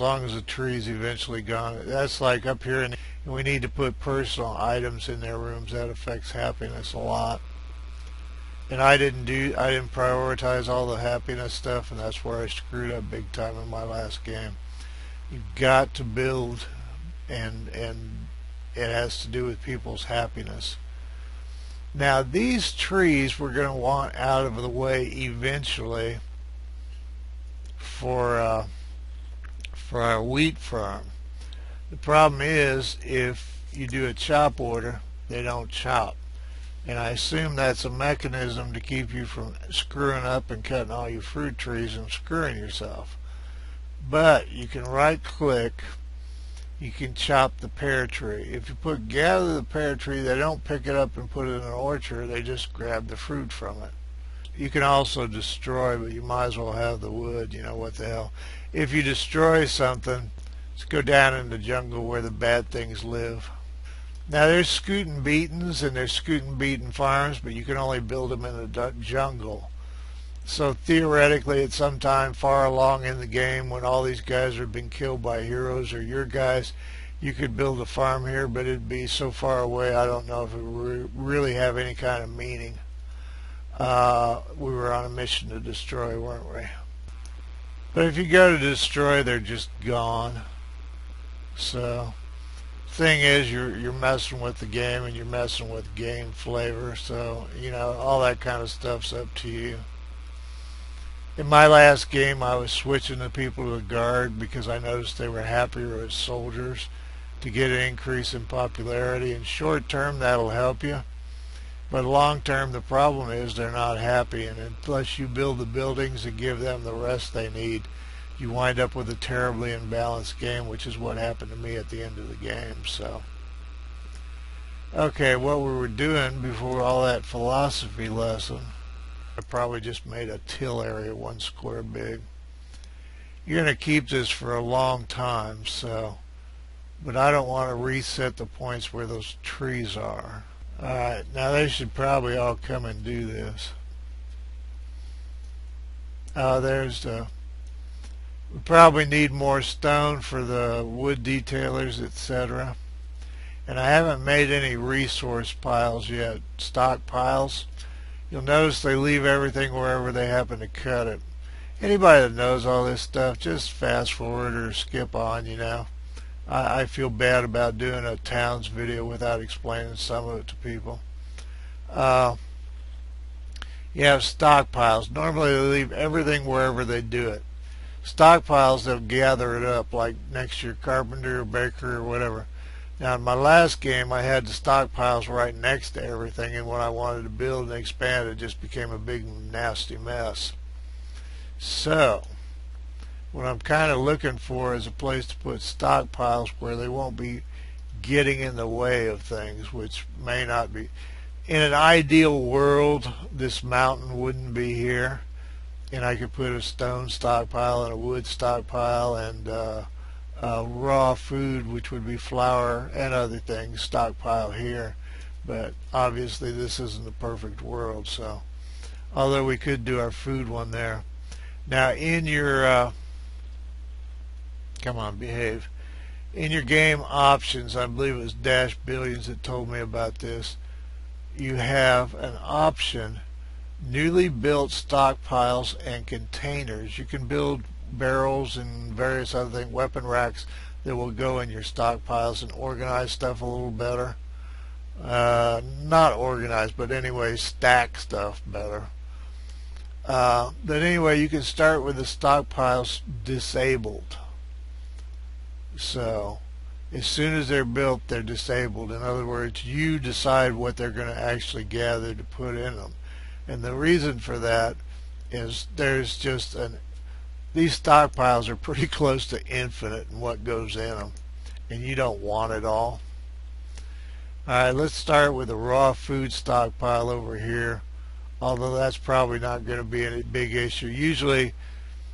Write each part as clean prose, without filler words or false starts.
long as the tree's eventually gone. That's like up here, and we need to put personal items in their rooms. That affects happiness a lot. And I didn't prioritize all the happiness stuff, and that's where I screwed up big time in my last game. You've got to build, and it has to do with people's happiness. Now these trees we're going to want out of the way eventually for our wheat farm. The problem is if you do a chop order, they don't chop. And I assume that's a mechanism to keep you from screwing up and cutting all your fruit trees and screwing yourself. But you can right click, you can chop the pear tree. If you gather the pear tree, they don't pick it up and put it in an orchard, they just grab the fruit from it. You can also destroy, but you might as well have the wood, you know, what the hell. If you destroy something, let's go down in the jungle where the bad things live. Now there's scootin' beatons and there's scootin' beaten farms, but you can only build them in the jungle. So theoretically at some time far along in the game when all these guys have been killed by heroes or your guys, you could build a farm here, but it'd be so far away I don't know if it would really have any kind of meaning. We were on a mission to destroy, weren't we? But if you go to destroy, they're just gone. So thing is you're messing with the game and you're messing with game flavor, so you know all that kind of stuff's up to you. In my last game I was switching the people to the guard because I noticed they were happier as soldiers to get an increase in popularity. In short term that'll help you, but long term the problem is they're not happy, and unless you build the buildings and give them the rest they need, you wind up with a terribly imbalanced game, which is what happened to me at the end of the game. So, okay, what we were doing before all that philosophy lesson, I probably just made a till area 1 square big. You're going to keep this for a long time, so, but I don't want to reset the points where those trees are. Alright, now they should probably all come and do this. There's the... We probably need more stone for the wood detailers, etc. And I haven't made any resource piles yet, stockpiles. You'll notice they leave everything wherever they happen to cut it. Anybody that knows all this stuff, just fast forward or skip on, you know. I feel bad about doing a towns video without explaining some of it to people. You have stockpiles. Normally they leave everything wherever they do it. Stockpiles, they'll gather it up like next to your carpenter or baker or whatever. Now in my last game I had the stockpiles right next to everything, and when I wanted to build and expand it just became a big nasty mess. So what I'm kind of looking for is a place to put stockpiles where they won't be getting in the way of things, which may not be. In an ideal world this mountain wouldn't be here, and I could put a stone stockpile and a wood stockpile and raw food, which would be flour and other things, stockpile here. But obviously this isn't the perfect world, so although we could do our food one there. Now in your come on, behave. In your game options, I believe it was Dash Billions that told me about this, you have an option, newly built stockpiles and containers. You can build barrels and various other things, weapon racks that will go in your stockpiles and organize stuff a little better. Not organized, but anyway, stack stuff better. But anyway, you can start with the stockpiles disabled. So as soon as they're built, they're disabled. In other words, you decide what they're going to actually gather to put in them. And the reason for that is there's just these stockpiles are pretty close to infinite in what goes in them, and you don't want it all. Alright, let's start with a raw food stockpile over here, although that's probably not going to be any big issue. Usually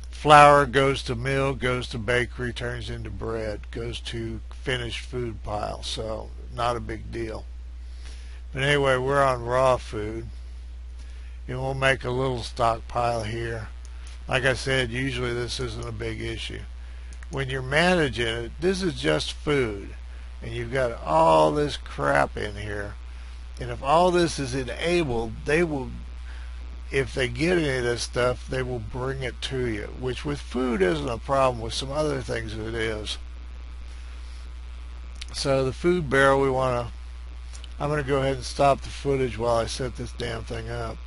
flour goes to mill, goes to bakery, turns into bread, goes to finished food pile, so not a big deal. But anyway, we're on raw food, and we'll make a little stockpile here. Like I said, usually this isn't a big issue. when you're managing it, this is just food. And you've got all this crap in here. And if all this is enabled, they will, if they get any of this stuff, they will bring it to you, which with food isn't a problem. With some other things it is. So the food barrel, I'm going to go ahead and stop the footage while I set this damn thing up.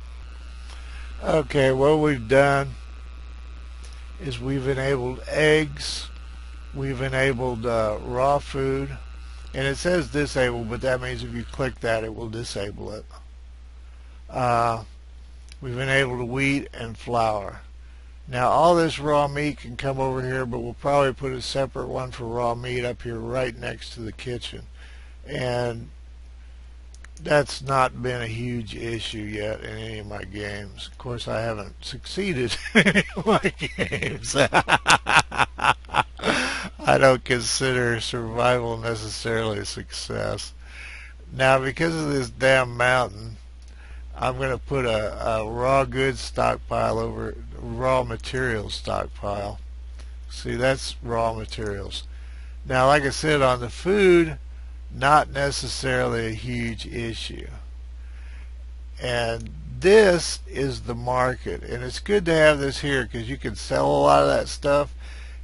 Okay, what we've done is we've enabled eggs, we've enabled raw food, and it says disable, but that means if you click that it will disable it. We've enabled wheat and flour. Now all this raw meat can come over here, but we'll probably put a separate one for raw meat up here right next to the kitchen. And that's not been a huge issue yet in any of my games. Of course, I haven't succeeded in any of my games. I don't consider survival necessarily a success. Now, because of this damn mountain, I'm going to put a raw goods stockpile over raw materials stockpile. See, that's raw materials. Now, like I said, on the food, not necessarily a huge issue. And this is the market. And it's good to have this here because you can sell a lot of that stuff.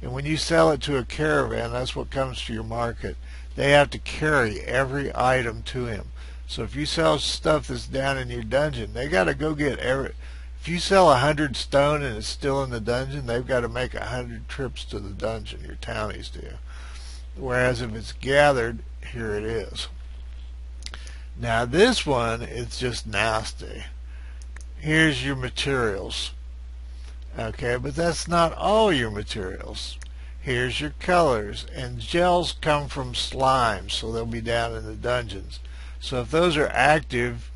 And when you sell it to a caravan, that's what comes to your market. They have to carry every item to him. So if you sell stuff that's down in your dungeon, they got to go get every... If you sell 100 stone and it's still in the dungeon, they've got to make 100 trips to the dungeon, your townies do. Whereas if it's gathered, here it is. Now this one is just nasty. Here's your materials. Okay, but that's not all your materials. Here's your colors. And gels come from slime, so they'll be down in the dungeons. So if those are active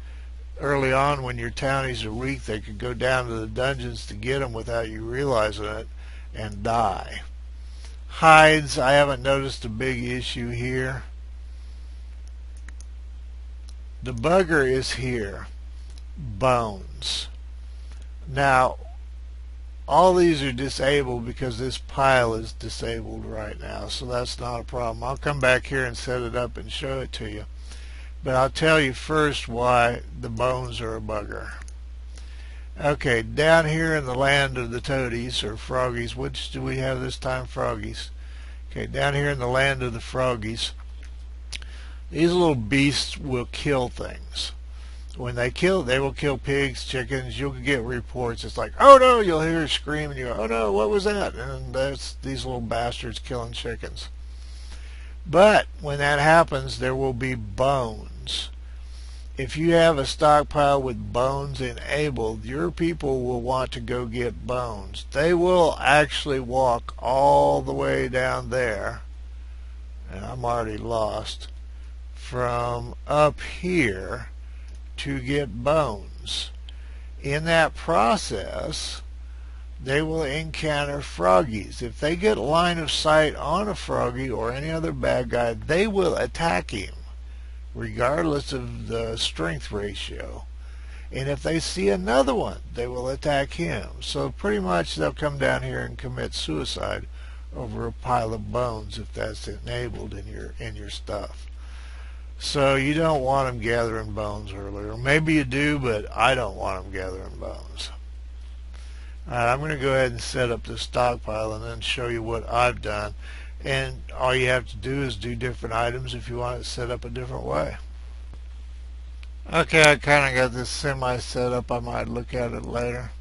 early on when your townies are weak, they could go down to the dungeons to get them without you realizing it and die. Hides, I haven't noticed a big issue here. The bugger is here. Bones. Now, all these are disabled because this pile is disabled right now, so that's not a problem. I'll come back here and set it up and show it to you. But I'll tell you first why the bones are a bugger. Okay, down here in the land of the toadies, or froggies, which do we have this time? Froggies. Okay, down here in the land of the froggies, these little beasts will kill things. When they kill, they will kill pigs, chickens. You'll get reports. It's like, oh no, you'll hear a scream and you go, oh no, what was that? And that's these little bastards killing chickens. But when that happens, there will be bones. If you have a stockpile with bones enabled, your people will want to go get bones. They will actually walk all the way down there, and I'm already lost, from up here to get bones. In that process, they will encounter froggies. If they get line of sight on a froggy or any other bad guy, they will attack him, regardless of the strength ratio. And if they see another one, they will attack him. So pretty much they'll come down here and commit suicide over a pile of bones if that's enabled in your stuff. So you don't want them gathering bones earlier. Maybe you do, but I don't want them gathering bones. Alright, I'm going to go ahead and set up this stockpile and then show you what I've done. And all you have to do is do different items if you want it set up a different way. Okay, I kind of got this semi set up. I might look at it later.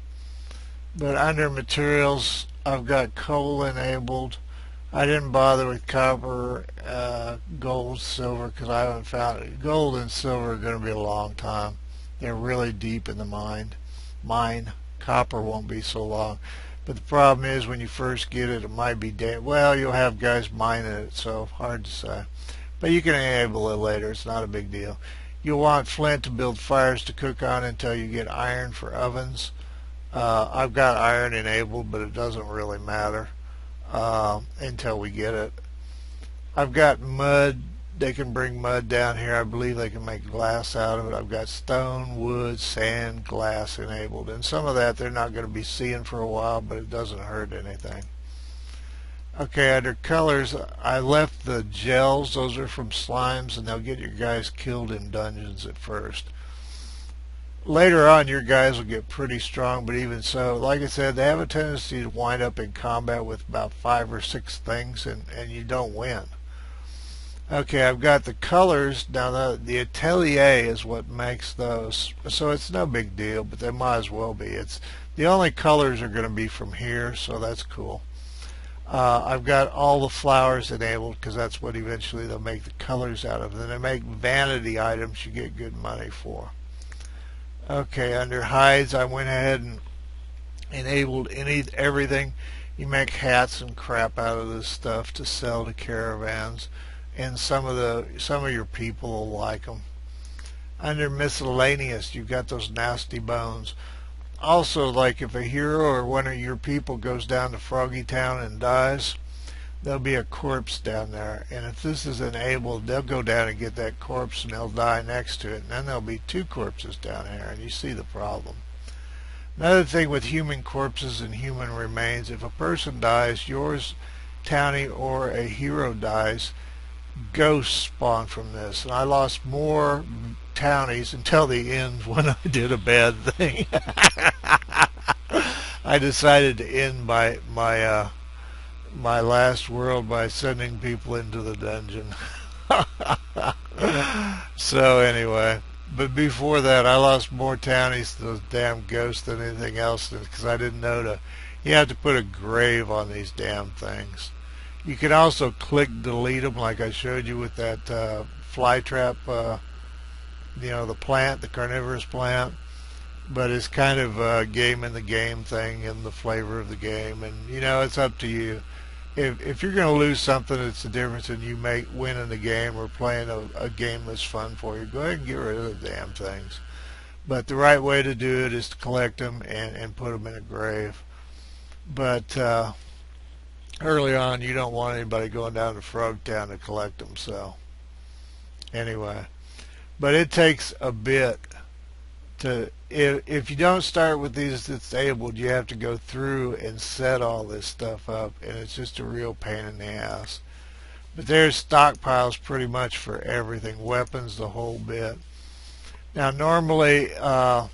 But under materials, I've got coal enabled. I didn't bother with copper, gold, silver, because I haven't found it. Gold and silver are going to be a long time. They're really deep in the mine. Copper won't be so long. But the problem is when you first get it, it might be dead. Well, you'll have guys mining it, so hard to say. But you can enable it later. It's not a big deal. You'll want flint to build fires to cook on until you get iron for ovens. I've got iron enabled, but it doesn't really matter until we get it. I've got mud. They can bring mud down here. I believe they can make glass out of it. I've got stone, wood, sand, glass enabled. And some of that they're not going to be seeing for a while, but it doesn't hurt anything. Okay, under colors, I left the gels. Those are from slimes, and they'll get your guys killed in dungeons at first. Later on, your guys will get pretty strong, but even so, like I said, they have a tendency to wind up in combat with about 5 or 6 things, and you don't win. Okay, I've got the colors. Now, the atelier is what makes those, so it's no big deal, but they might as well be. It's the only colors are going to be from here, so that's cool. I've got all the flowers enabled because that's what eventually they'll make the colors out of. Then they make vanity items you get good money for. Okay, under hides, I went ahead and enabled everything. You make hats and crap out of this stuff to sell to caravans, and some of your people will like them. Under miscellaneous, you've got those nasty bones. Also, like if a hero or one of your people goes down to Froggy Town and dies, there'll be a corpse down there, and if this is enabled, they'll go down and get that corpse and they'll die next to it, and then there'll be 2 corpses down here, and you see the problem. Another thing with human corpses and human remains, if a person dies, yours, townie, or a hero dies, ghosts spawn from this, and I lost more townies until the end when I did a bad thing. I decided to end my last world by sending people into the dungeon. So anyway, but before that, I lost more townies to those damn ghosts than anything else because I didn't know you have to put a grave on these damn things. You can also click delete them like I showed you with that fly trap, the plant, the carnivorous plant. But it's kind of a game in the game thing and the flavor of the game, and it's up to you. If you're going to lose something, it's the difference in you winning the game or playing a game that's fun for you. Go ahead and get rid of the damn things. But the right way to do it is to collect them and put them in a grave. But early on, you don't want anybody going down to Frogtown to collect them. So anyway, but it takes a bit to. If you don't start with these disabled, you have to go through and set all this stuff up, and it's just a real pain in the ass. But there's stockpiles pretty much for everything, weapons, the whole bit. Now normally I'm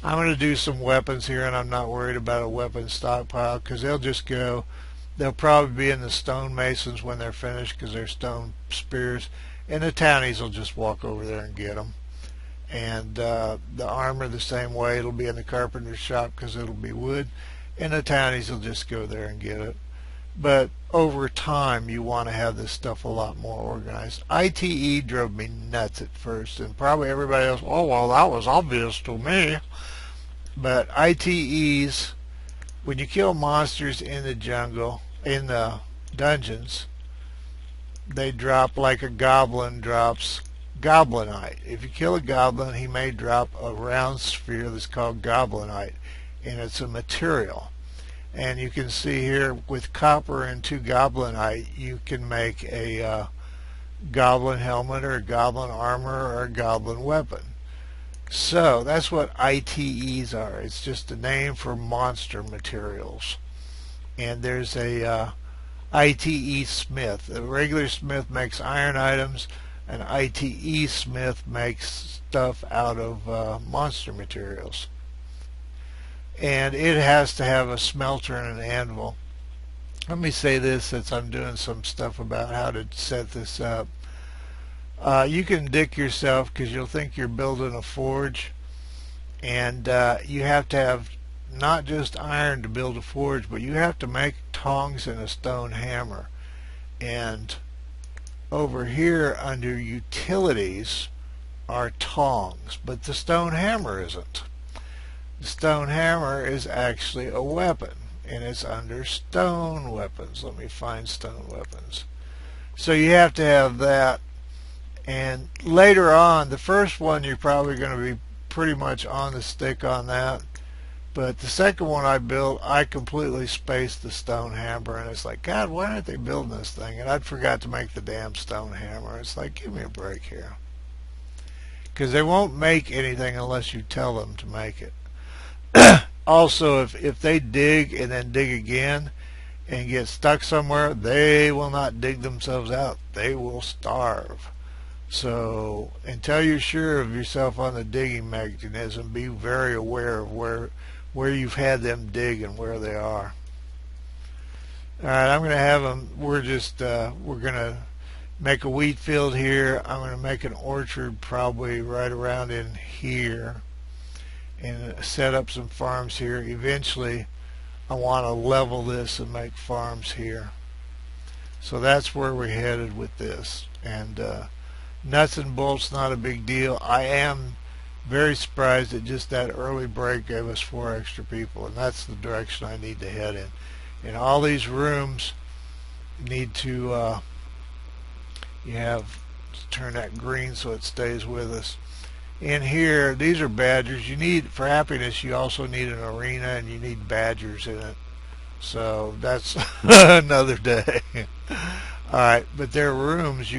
going to do some weapons here, and I'm not worried about a weapon stockpile because they'll probably be in the stonemasons when they're finished because they're stone spears, and the townies will just walk over there and get them. And the armor the same way. It'll be in the carpenter's shop because it'll be wood, and the townies will just go there and get it. But over time, you want to have this stuff a lot more organized. ITE drove me nuts at first, and probably everybody else, oh, well, that was obvious to me. But ITEs, when you kill monsters in the jungle, in the dungeons, they drop like a goblin drops goblinite. If you kill a goblin, he may drop a round sphere that's called goblinite, and it's a material. And you can see here with copper and 2 goblinite, you can make a goblin helmet or a goblin armor or a goblin weapon. So that's what ITEs are. It's just a name for monster materials. And there's a ITE smith. A regular smith makes iron items. An ITE smith makes stuff out of monster materials. And it has to have a smelter and an anvil. Let me say this since I'm doing some stuff about how to set this up. You can dick yourself because you'll think you're building a forge, and you have to have not just iron to build a forge, but you have to make tongs and a stone hammer. And over here under utilities are tongs, but the stone hammer isn't. The stone hammer is actually a weapon, and it's under stone weapons. Let me find stone weapons. So you have to have that, and later on, the first one you're probably going to be pretty much on the stick on that. But the second one I built, I completely spaced the stone hammer, and it's like, God, why aren't they building this thing? And I'd forgot to make the damn stone hammer. It's like, give me a break here. Because they won't make anything unless you tell them to make it. Also, if they dig and then dig again, and get stuck somewhere, they will not dig themselves out. They will starve. So until you're sure of yourself on the digging mechanism, be very aware of where you've had them dig and where they are. All right, I'm going to have them. We're going to make a wheat field here. I'm going to make an orchard probably right around in here and set up some farms here. Eventually, I want to level this and make farms here. So that's where we're headed with this. And nuts and bolts, not a big deal. I am very surprised that just that early break gave us 4 extra people, and that's the direction I need to head in. And all these rooms need to you have to turn that green so it stays with us. In here, these are badgers. You need, for happiness, you also need an arena, and you need badgers in it. So that's another day. All right, but there are rooms you